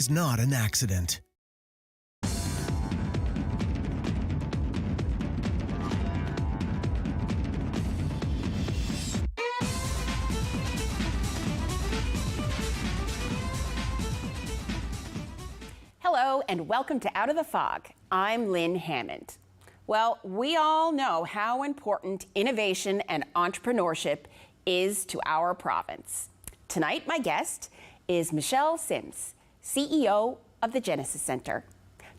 is not an accident. Hello and welcome to Out of the Fog. I'm Lynn Hammond. Well, we all know how important innovation and entrepreneurship is to our province. Tonight, my guest is Michelle Sims, CEO of the Genesis Centre.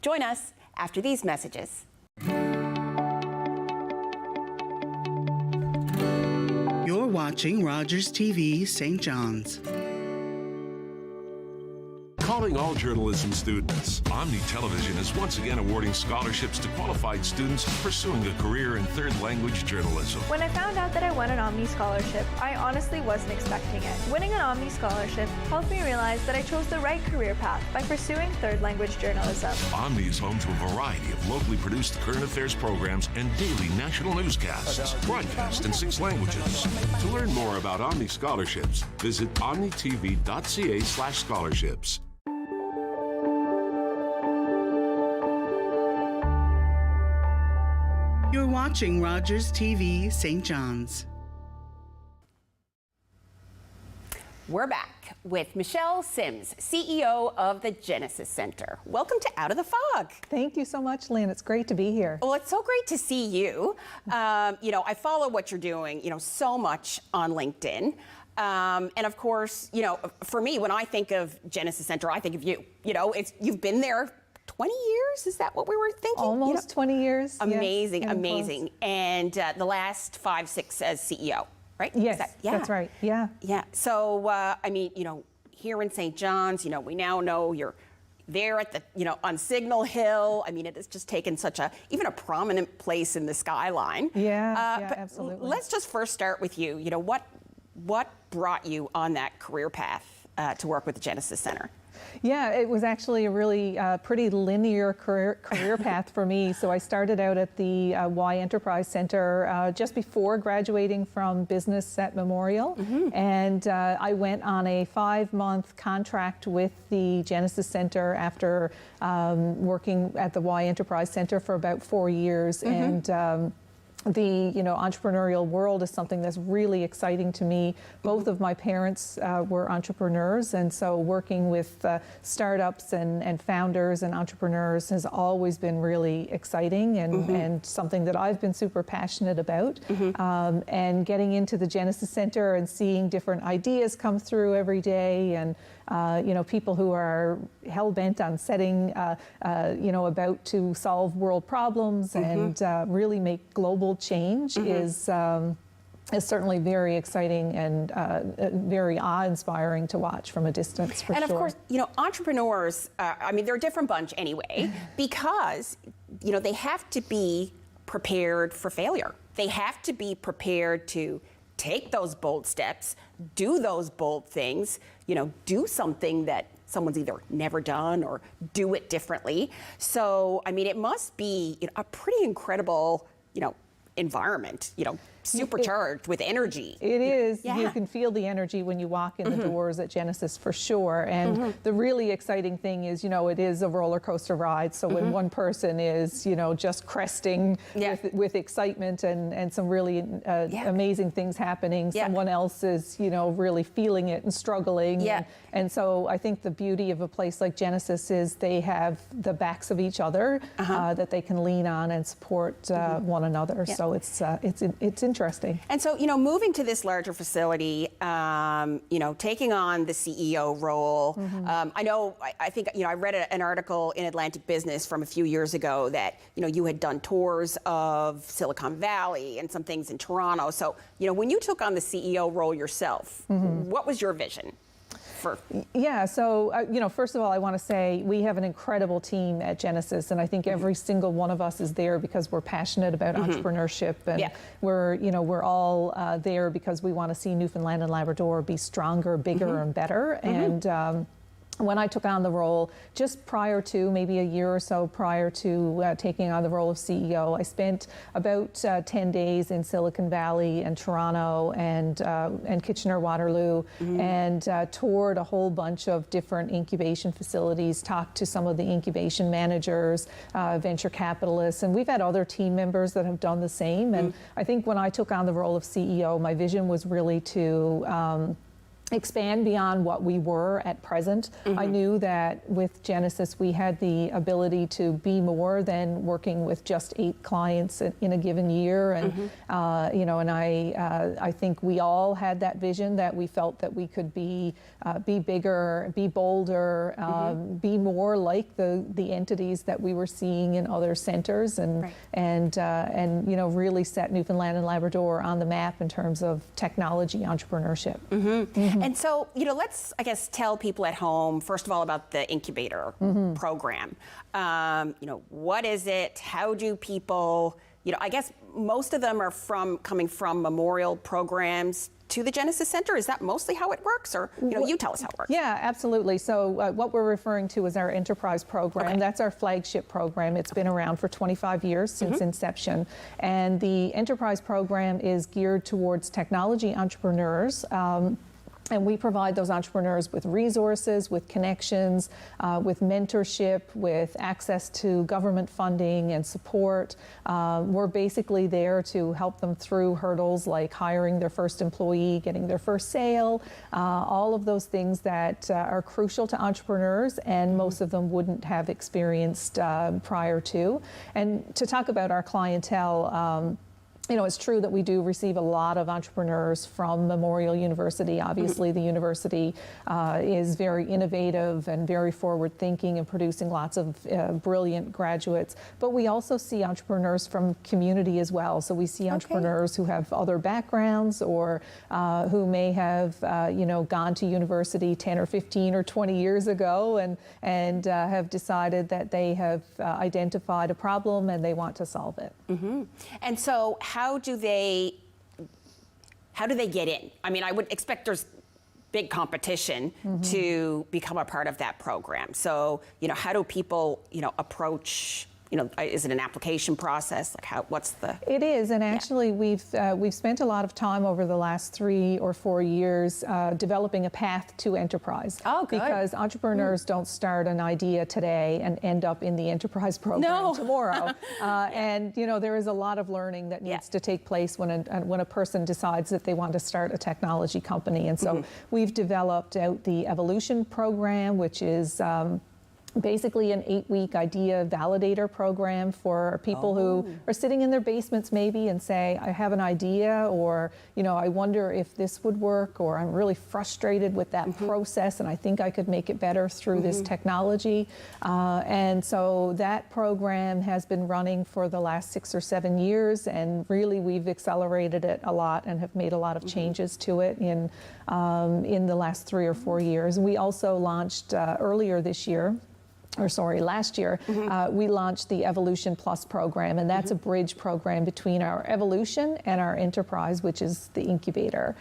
Join us after these messages. You're watching Rogers TV St. John's. Calling all journalism students, Omni Television is once again awarding scholarships to qualified students pursuing a career in third language journalism. When I found out that I won an Omni scholarship, I honestly wasn't expecting it. Winning an Omni scholarship helped me realize that I chose the right career path by pursuing third language journalism. Omni is home to a variety of locally produced current affairs programs and daily national newscasts, broadcast in 6 languages. To learn more about Omni scholarships, visit omnitv.ca/scholarships. You're watching Rogers TV St. John's. We're back with Michelle Sims, CEO of the Genesis Centre. Welcome to Out of the Fog. Thank you so much, Lynn. It's great to be here. Well, it's so great to see you. I follow what you're doing, so much on LinkedIn. And of course, for me, when I think of Genesis Centre, I think of you. You've been there 20 years? Is that what we were thinking? Almost 20 years. Amazing, yes, amazing. And the last 5, 6 as CEO, right? Yes, that's right. Yeah. Yeah. So, here in St. John's, we now know you're there at the, on Signal Hill. I mean, it has just taken even a prominent place in the skyline. Yeah, but absolutely. Let's just first start with you. What brought you on that career path to work with the Genesis Centre? Yeah, it was actually a really pretty linear career path for me. So I started out at the Y Enterprise Centre just before graduating from business at Memorial. Mm-hmm. And I went on a 5-month contract with the Genesis Centre after working at the Y Enterprise Centre for about 4 years. Mm-hmm. And the entrepreneurial world is something that's really exciting to me. Both of my parents were entrepreneurs, and so working with startups and founders and entrepreneurs has always been really exciting and something that I've been super passionate about. Mm-hmm. And getting into the Genesis Centre and seeing different ideas come through every day, and people who are hell-bent on setting, about to solve world problems. Mm-hmm. and really make global change. Mm-hmm. is certainly very exciting and very awe-inspiring to watch from a distance, for sure. And of course, entrepreneurs, they're a different bunch anyway, because, they have to be prepared for failure. They have to be prepared to take those bold steps, do those bold things, do something that someone's either never done or do it differently. So, it must be a pretty incredible, environment, supercharged with energy. It is. Yeah. You can feel the energy when you walk in the doors at Genesis, for sure. And the really exciting thing is, it is a roller coaster ride. So when one person is, just cresting with excitement and some really amazing things happening, someone else is, really feeling it and struggling. Yeah. And so I think the beauty of a place like Genesis is they have the backs of each other that they can lean on and support one another. Yeah. So it's interesting. And so, moving to this larger facility, taking on the CEO role, I think I read an article in Atlantic Business from a few years ago that, you had done tours of Silicon Valley and some things in Toronto. So, when you took on the CEO role yourself, what was your vision? Yeah, so, first of all, I want to say we have an incredible team at Genesis, and I think every single one of us is there because we're passionate about entrepreneurship, and we're all there because we want to see Newfoundland and Labrador be stronger, bigger, and better. And when I took on the role, just prior to, maybe a year or so prior to taking on the role of CEO, I spent about 10 days in Silicon Valley and Toronto and Kitchener-Waterloo, and toured a whole bunch of different incubation facilities, talked to some of the incubation managers, venture capitalists, and we've had other team members that have done the same. And I think when I took on the role of CEO, my vision was really to expand beyond what we were at present. I knew that with Genesis we had the ability to be more than working with just 8 clients in a given year, and you know, and I think we all had that vision that we felt that we could be bigger, be bolder, be more like the entities that we were seeing in other centers, and you know, really set Newfoundland and Labrador on the map in terms of technology entrepreneurship. And so, you know, let's, I guess, tell people at home, first of all, about the Incubator Program. You know, what is it? How do people, you know, I guess most of them are coming from memorial programs to the Genesis Center. Is that mostly how it works? Or, you know, you tell us how it works. Yeah, absolutely. So what we're referring to is our enterprise program. Okay. That's our flagship program. It's been around for 25 years since inception. And the enterprise program is geared towards technology entrepreneurs. And we provide those entrepreneurs with resources, with connections, with mentorship, with access to government funding and support. We're basically there to help them through hurdles like hiring their first employee, getting their first sale, all of those things that are crucial to entrepreneurs, and most of them wouldn't have experienced prior to. And to talk about our clientele, you know, it's true that we do receive a lot of entrepreneurs from Memorial University. Obviously, the university is very innovative and very forward-thinking and producing lots of brilliant graduates. But we also see entrepreneurs from community as well. So we see entrepreneurs who have other backgrounds, or who may have, you know, gone to university 10 or 15 or 20 years ago and have decided that they have identified a problem and they want to solve it. And so, how do they get in? I mean, I would expect there's big competition to become a part of that program. So, you know, how do people, you know, approach? You know, is it an application process? Like, what's the? It is, and actually, we've spent a lot of time over the last 3 or 4 years developing a path to enterprise. Oh, good. Because entrepreneurs don't start an idea today and end up in the enterprise program tomorrow. And you know, there is a lot of learning that needs to take place when a person decides that they want to start a technology company. And so we've developed out the Evolution program, which is basically an 8-week idea validator program for people who are sitting in their basements maybe and say, I have an idea, or, you know, I wonder if this would work, or I'm really frustrated with that process and I think I could make it better through this technology. And so that program has been running for the last 6 or 7 years, and really we've accelerated it a lot and have made a lot of changes to it in the last 3 or 4 years. We also launched last year, we launched the Evolution Plus program, and that's a bridge program between our Evolution and our Enterprise, which is the incubator.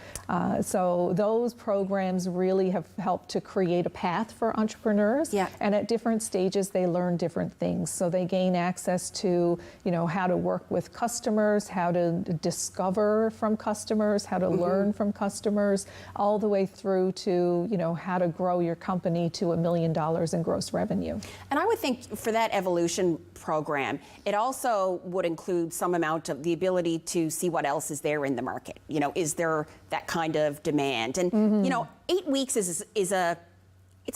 So those programs really have helped to create a path for entrepreneurs, and at different stages they learn different things. So they gain access to, you know, how to work with customers, how to discover from customers, how to learn from customers, all the way through to, you know, how to grow your company to $1 million in gross revenue. And I would think for that Evolution program, it also would include some amount of the ability to see what else is there in the market. You know, is there that kind of demand? And you know, 8 weeks is a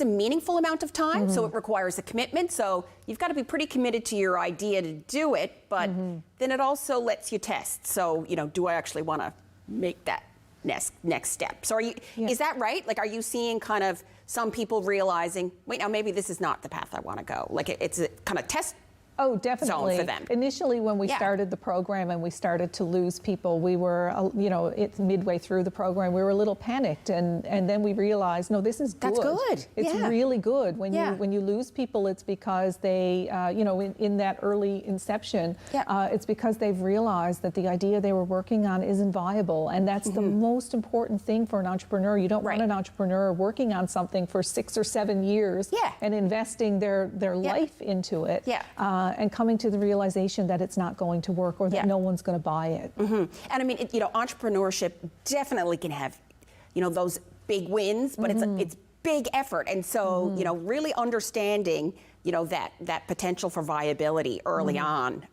meaningful amount of time, so it requires a commitment. So you've got to be pretty committed to your idea to do it, but then it also lets you test. So, you know, do I actually want to make that next step? So is that right? Like, are you seeing kind of some people realizing, wait, now maybe this is not the path I want to go? Like, it's a kind of test Oh, definitely. zone for them. Initially, when we started the program and we started to lose people, we were, it's midway through the program, we were a little panicked, and then we realized, no, this is good. That's good. It's really good. When you lose people, it's because they, in that early inception, it's because they've realized that the idea they were working on isn't viable, and that's the most important thing for an entrepreneur. You don't want an entrepreneur working on something for 6 or 7 years and investing their life into it. And coming to the realization that it's not going to work, or that no one's going to buy it. And I mean, entrepreneurship definitely can have, those big wins, but it's big effort. And so, really understanding, that potential for viability early on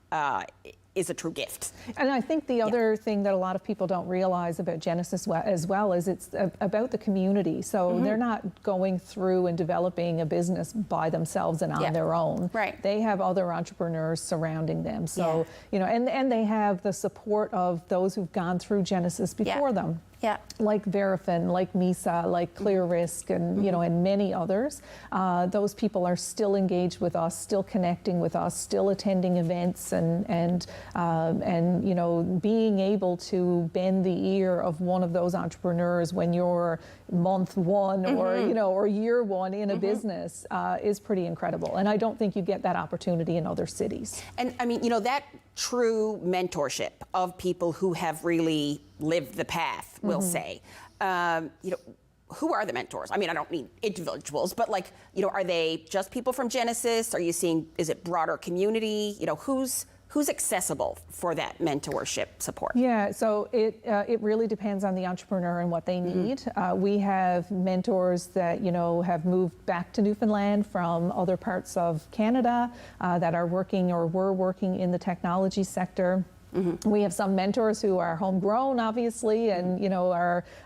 is a true gift. And I think the other thing that a lot of people don't realize about Genesis as well is it's about the community. So they're not going through and developing a business by themselves and on their own. Right. They have other entrepreneurs surrounding them. So, and they have the support of those who've gone through Genesis before them. Like Verifin, like MISA, like ClearRisk, and and many others. Those people are still engaged with us, still connecting with us, still attending events, and being able to bend the ear of one of those entrepreneurs when you're month one or year one in a business is pretty incredible. And I don't think you get that opportunity in other cities. And I mean, that true mentorship of people who have really lived the path, we'll say. Who are the mentors? I mean, I don't mean individuals, but are they just people from Genesis? Are you seeing, is it broader community? Who's accessible for that mentorship support? Yeah, so it really depends on the entrepreneur and what they need. We have mentors that have moved back to Newfoundland from other parts of Canada that are working or were working in the technology sector. We have some mentors who are homegrown, obviously, and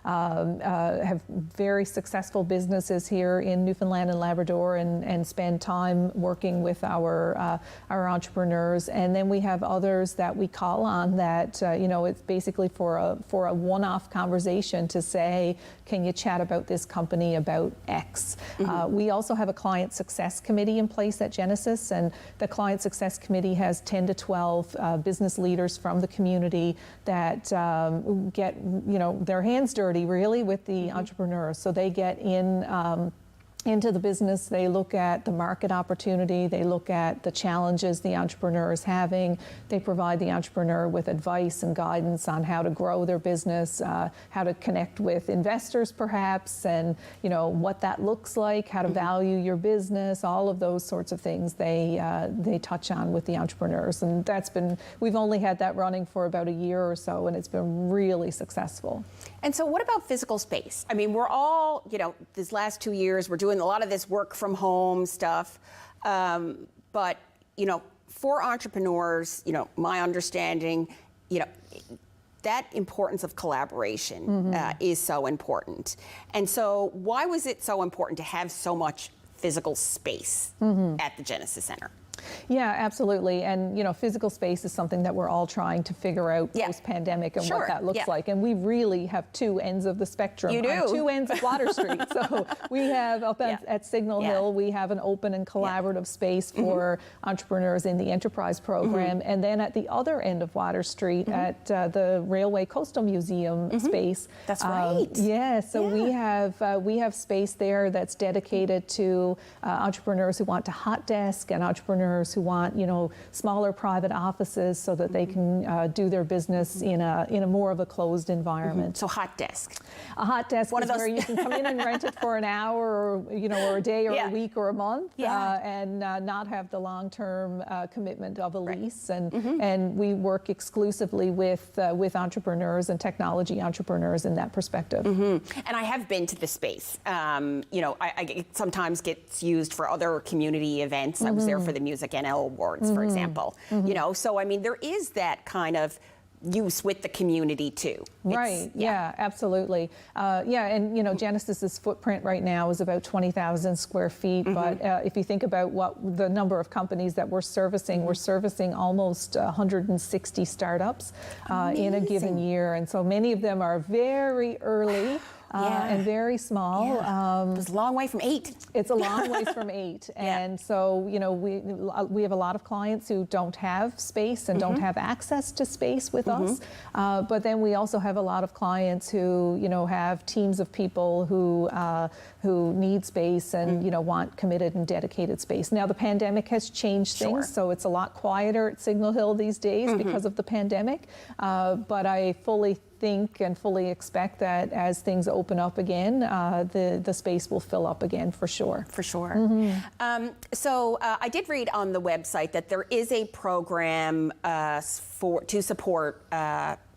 have very successful businesses here in Newfoundland and Labrador, and spend time working with our entrepreneurs. And then we have others that we call on that it's basically for a one-off conversation to say, can you chat about this company about X? We also have a client success committee in place at Genesis, and the client success committee has 10 to 12 business leaders from the community that get their hands dirty really with the entrepreneurs. So they get into the business, they look at the market opportunity, they look at the challenges the entrepreneur is having, they provide the entrepreneur with advice and guidance on how to grow their business, how to connect with investors perhaps, and what that looks like, how to value your business, all of those sorts of things they touch on with the entrepreneurs. And we've only had that running for about a year or so, and it's been really successful. And so what about physical space? I mean, we're all, these last 2 years, we're doing a lot of this work from home stuff. But, for entrepreneurs, my understanding, that importance of collaboration is so important. And so why was it so important to have so much physical space at the Genesis Center? Yeah, absolutely. And, physical space is something that we're all trying to figure out post-pandemic and what that looks like. And we really have two ends of the spectrum. You do. On two ends of Water Street. So we have up at Signal Hill, we have an open and collaborative space for entrepreneurs in the Enterprise Program. And then at the other end of Water Street at the Railway Coastal Museum space. That's right. So we have space there that's dedicated to entrepreneurs who want to hot desk and entrepreneurs who want, smaller private offices so that they can do their business in a more of a closed environment. So hot desk. A hot desk is where you can come in and rent it for an hour, or a day, or a week, or a month, and not have the long-term commitment of a lease. And we work exclusively with entrepreneurs and technology entrepreneurs in that perspective. And I have been to the space. It sometimes gets used for other community events. I was there for the Music NL Awards, for example. So I mean, there is that kind of use with the community too. Right. Yeah, absolutely. And Genesis's footprint right now is about 20,000 square feet. But if you think about what the number of companies that we're servicing almost 160 startups in a given year, and so many of them are very early. and very small. It's a long way from 8. It's a long ways from 8. And so, you know, we have a lot of clients who don't have space and don't have access to space with us. But then we also have a lot of clients who, you know, have teams of people who need space and, you know, want committed and dedicated space. Now, the pandemic has changed things, so it's a lot quieter at Signal Hill these days because of the pandemic. But I fully think and fully expect that as things open up again, the space will fill up again for sure. For sure. So I did read on the website that there is a program to support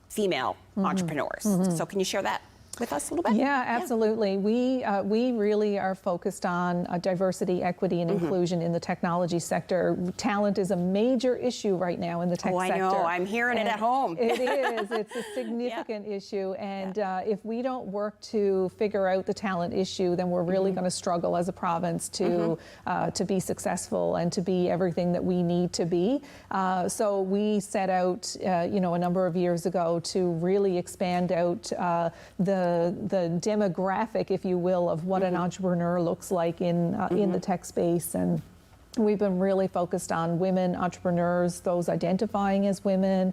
female entrepreneurs. So can you share that with us a little bit? Yeah, absolutely. We really are focused on diversity, equity, and inclusion in the technology sector. Talent is a major issue right now in the tech sector. I know. I'm hearing it at home. It is. It's a significant issue. And if we don't work to figure out the talent issue, then we're really going to struggle as a province to be successful and to be everything that we need to be. So we set out, you know, a number of years ago to really expand out the demographic, if you will, of what an entrepreneur looks like in the tech space. And we've been really focused on women entrepreneurs, those identifying as women,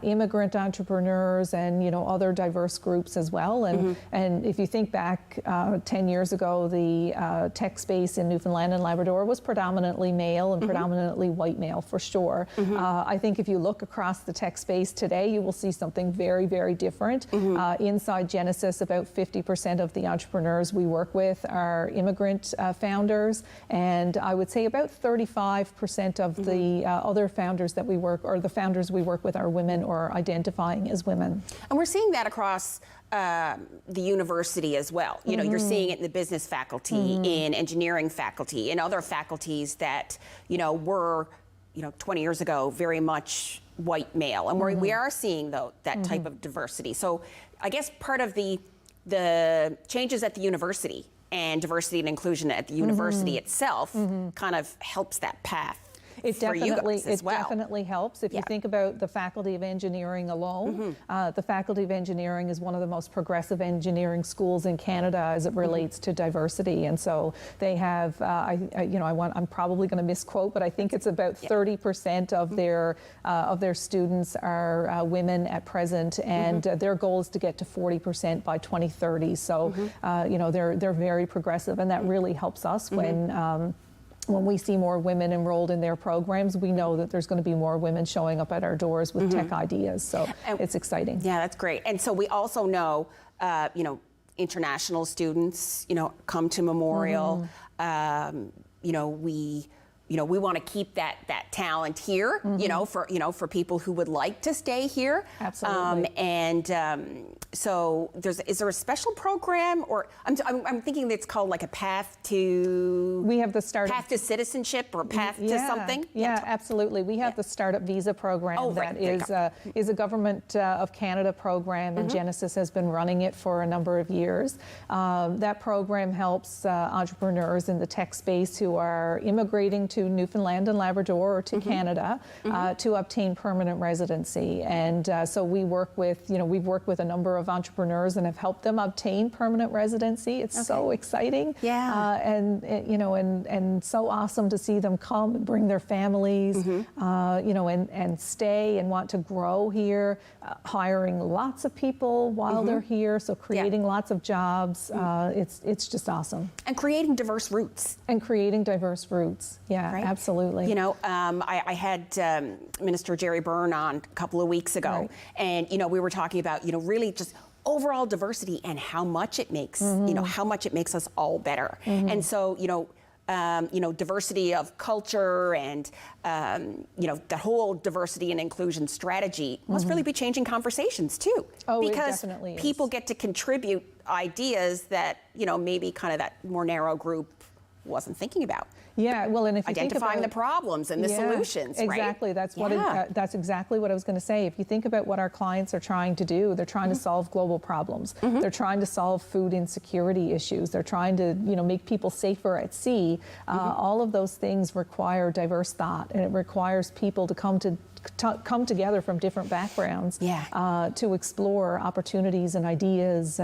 immigrant entrepreneurs, and, you know, other diverse groups as well. And if you think back 10 years ago, the tech space in Newfoundland and Labrador was predominantly male and predominantly white male, for sure. I think if you look across the tech space today, you will see something very, very different. Inside Genesis, about 50% of the entrepreneurs we work with are immigrant founders, and I would say about 35% of the other founders that we work, or the founders we work with, are women or identifying as women. And we're seeing that across the university as well. You know, you're seeing it in the business faculty, in engineering faculty, in other faculties that, you know, were, you know, 20 years ago very much white male, and we are seeing that type of diversity. So I guess part of the changes at the university and diversity and inclusion at the university itself kind of helps that path. It definitely helps. If you think about the Faculty of Engineering alone, the Faculty of Engineering is one of the most progressive engineering schools in Canada as it relates to diversity. And so they have, I'm probably going to misquote, but I think it's about 30% of their students are women at present, and their goal is to get to 40% by 2030. So, you know, they're very progressive, and that really helps us when we see more women enrolled in their programs. We know that there's going to be more women showing up at our doors with tech ideas. So it's exciting. Yeah, that's great. And so we also know, you know, international students, you know, come to Memorial. You know, we want to keep that talent here, you know, for people who would like to stay here. Absolutely. So is there a special program, or I'm thinking it's called like a path to... We have the path to citizenship, or path to something? Yeah, absolutely. We have the Startup Visa program that is a Government of Canada program, and Genesis has been running it for a number of years. That program helps entrepreneurs in the tech space who are immigrating to Newfoundland and Labrador or to Canada to obtain permanent residency. And so we work with, we've worked with a number of entrepreneurs and have helped them obtain permanent residency. It's so exciting. Yeah. And so awesome to see them come and bring their families, and stay and want to grow here, hiring lots of people while they're here. So creating lots of jobs. It's just awesome. And creating diverse roots. Yeah, right? Absolutely. You know, I had Minister Jerry Byrne on a couple of weeks ago, and we were talking about really just overall diversity and how much it makes how much it makes us all better. And so diversity of culture and the whole diversity and inclusion strategy must really be changing conversations too. Oh, because it definitely is. People get to contribute ideas that maybe kind of that more narrow group wasn't thinking about. Yeah, well, and if you identifying think about the problems and the solutions, exactly. Right? That's exactly what I was going to say. If you think about what our clients are trying to do, they're trying to solve global problems. They're trying to solve food insecurity issues. They're trying to, make people safer at sea. All of those things require diverse thought, and it requires people to come together from different backgrounds to explore opportunities and ideas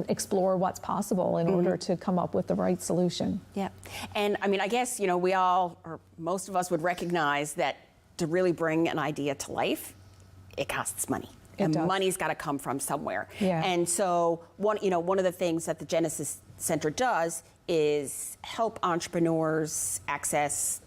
explore what's possible in order to come up with the right solution. Yeah. And I mean, I guess, we all, or most of us would recognize that to really bring an idea to life, it costs money. And money's got to come from somewhere. Yeah. And so one of the things that the Genesis Center does is help entrepreneurs access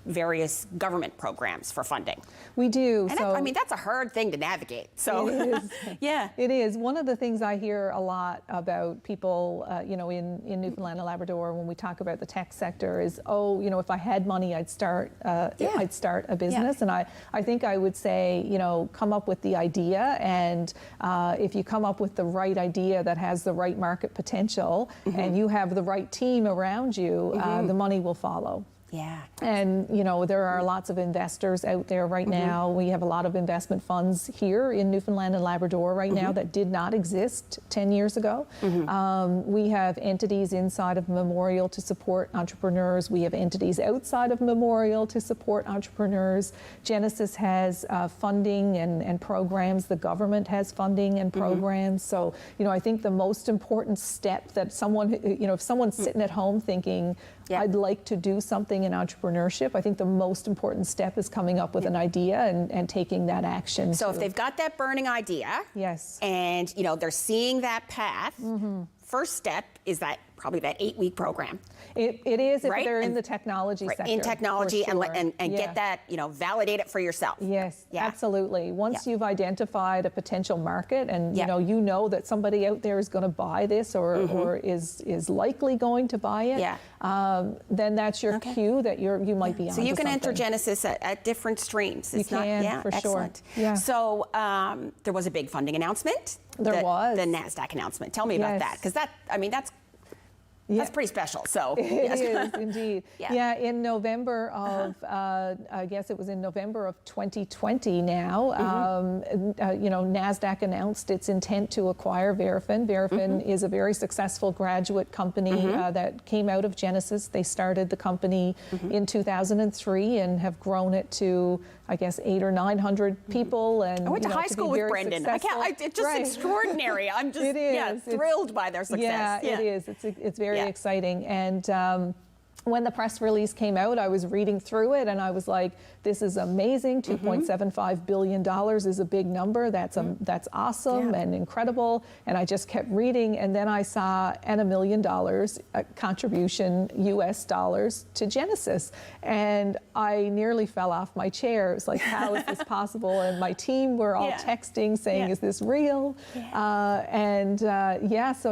various government programs for funding. We do. And I mean, that's a hard thing to navigate. So, it is. Yeah. It is. One of the things I hear a lot about people, in Newfoundland and Labrador when we talk about the tech sector is, if I had money, I'd start a business. Yeah. And I think I would say, come up with the idea. And if you come up with the right idea that has the right market potential and you have the right team around you, the money will follow. Yeah. And, there are lots of investors out there right now. We have a lot of investment funds here in Newfoundland and Labrador right now that did not exist 10 years ago. We have entities inside of Memorial to support entrepreneurs. We have entities outside of Memorial to support entrepreneurs. Genesis has funding and programs. The government has funding and programs. So, I think the most important step that someone, if someone's sitting at home thinking, I'd like to do something in entrepreneurship, I think the most important step is coming up with an idea and taking that action. So if they've got that burning idea, yes, and they're seeing that path, first step is probably that 8-week program. It is if right? they're in the technology sector. In technology, for sure. and get that, validate it for yourself. Yes, absolutely. Once you've identified a potential market and you know that somebody out there is going to buy this or is likely going to buy it, then that's your cue that you might be on. So you can enter something. Genesis at different streams. You can, for excellent. sure. Yeah. So there was a big funding announcement. There was. The NASDAQ announcement. Tell me about that, because that's pretty special. So it is indeed. In November of, I guess it was in November of 2020 now, NASDAQ announced its intent to acquire Verafin. Verafin is a very successful graduate company that came out of Genesis. They started the company in 2003 and have grown it to, I guess, 800 or 900 people. And I went to high school with Brendan. It's just extraordinary. I'm just thrilled by their success. It is. It's very exciting. And when the press release came out, I was reading through it and I was like, this is amazing. $2.75 billion is a big number. That's awesome and incredible. And I just kept reading, and then I saw and $1 million contribution US dollars to Genesis. And I nearly fell off my chair. It was like, how is this possible? And my team were all texting saying, is this real? So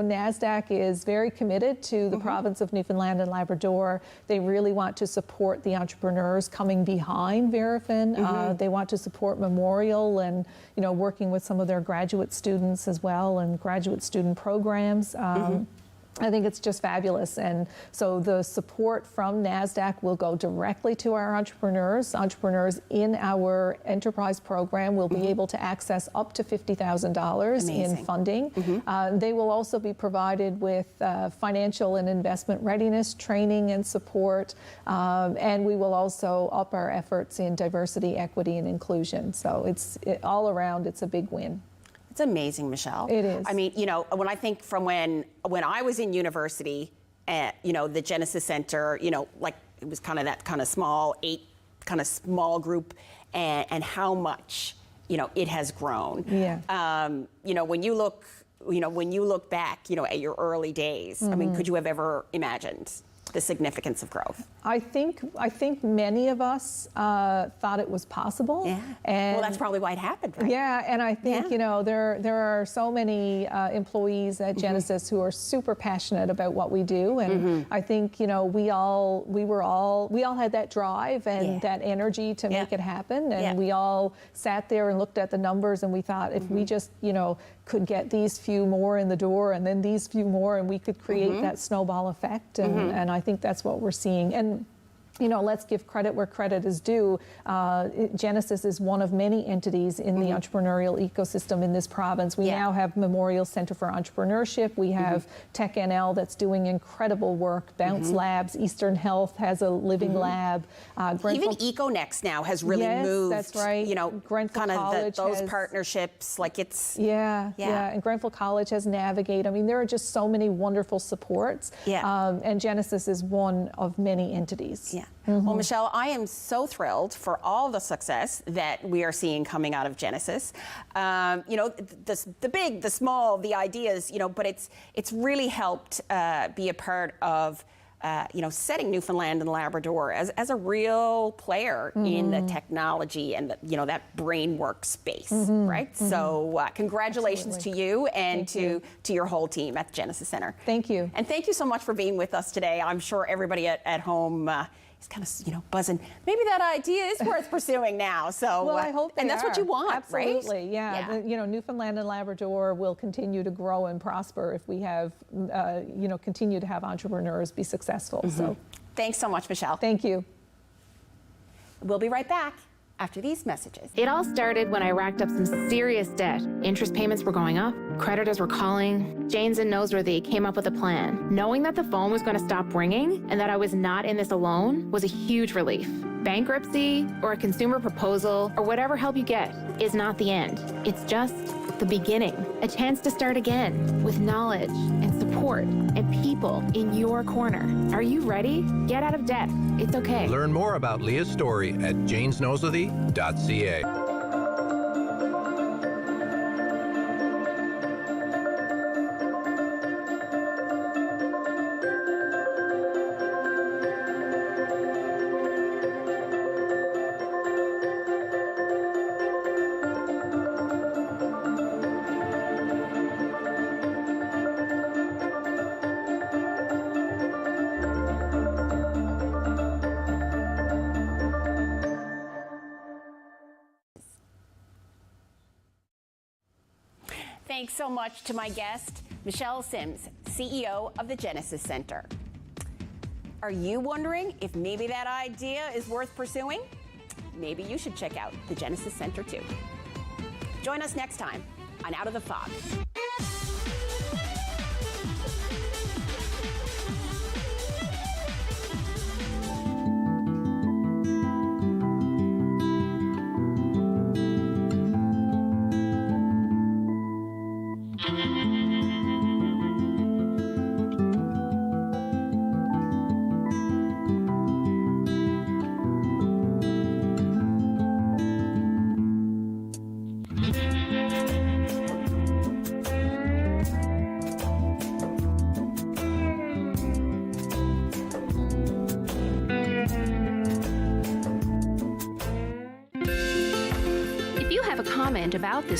NASDAQ is very committed to the province of Newfoundland and Labrador. They really want to support the entrepreneurs coming behind Verafin. They want to support Memorial and, working with some of their graduate students as well and graduate student programs. I think it's just fabulous. And so the support from NASDAQ will go directly to our entrepreneurs. Entrepreneurs in our enterprise program will be able to access up to $50,000 in funding. They will also be provided with financial and investment readiness training and support. And we will also up our efforts in diversity, equity, and inclusion. So all around, it's a big win. It's amazing, Michelle. It is. I mean, when I think from when I was in university, the Genesis Center, like it was kind of that kind of small group, and how much, it has grown. Yeah. When you look back, at your early days, I mean, could you have ever imagined the significance of growth? I think many of us thought it was possible. Yeah. And well, that's probably why it happened, right? Yeah, and I think there are so many employees at Genesis who are super passionate about what we do, and I think we all had that drive and that energy to make it happen, and we all sat there and looked at the numbers, and we thought if we just could get these few more in the door, and then these few more, and we could create that snowball effect, and I think that's what we're seeing. And let's give credit where credit is due. Genesis is one of many entities in the entrepreneurial ecosystem in this province. We now have Memorial Centre for Entrepreneurship. We have Tech NL that's doing incredible work. Bounce Labs, Eastern Health has a living lab. Even EcoNext now has really moved. That's right. Kind of those partnerships. Like it's and Grenfell College has Navigate. I mean, there are just so many wonderful supports. And Genesis is one of many entities. Well, Michelle, I am so thrilled for all the success that we are seeing coming out of Genesis. The big, the small, the ideas, but it's really helped be a part of setting Newfoundland and Labrador as a real player in the technology and that brain work space, right? So congratulations to you and to your whole team at the Genesis Centre. Thank you. And thank you so much for being with us today. I'm sure everybody at home is kind of buzzing. Maybe that idea is worth pursuing now. So well, I hope and that's what you want, right? Absolutely, yeah. Newfoundland and Labrador will continue to grow and prosper if we have, continue to have entrepreneurs be successful. So, thanks so much, Michelle. Thank you. We'll be right back after these messages. It all started when I racked up some serious debt. Interest payments were going up, creditors were calling. Janes and Noseworthy came up with a plan. Knowing that the phone was going to stop ringing and that I was not in this alone was a huge relief. Bankruptcy or a consumer proposal or whatever help you get is not the end. It's just the beginning. A chance to start again with knowledge and support and people in your corner. Are you ready? Get out of debt. It's okay. Learn more about Leah's story at janesnoseworthy.ca. Thanks so much to my guest, Michelle Sims, CEO of the Genesis Centre. Are you wondering if maybe that idea is worth pursuing? Maybe you should check out the Genesis Centre too. Join us next time on Out of the Fog. If you have a comment about this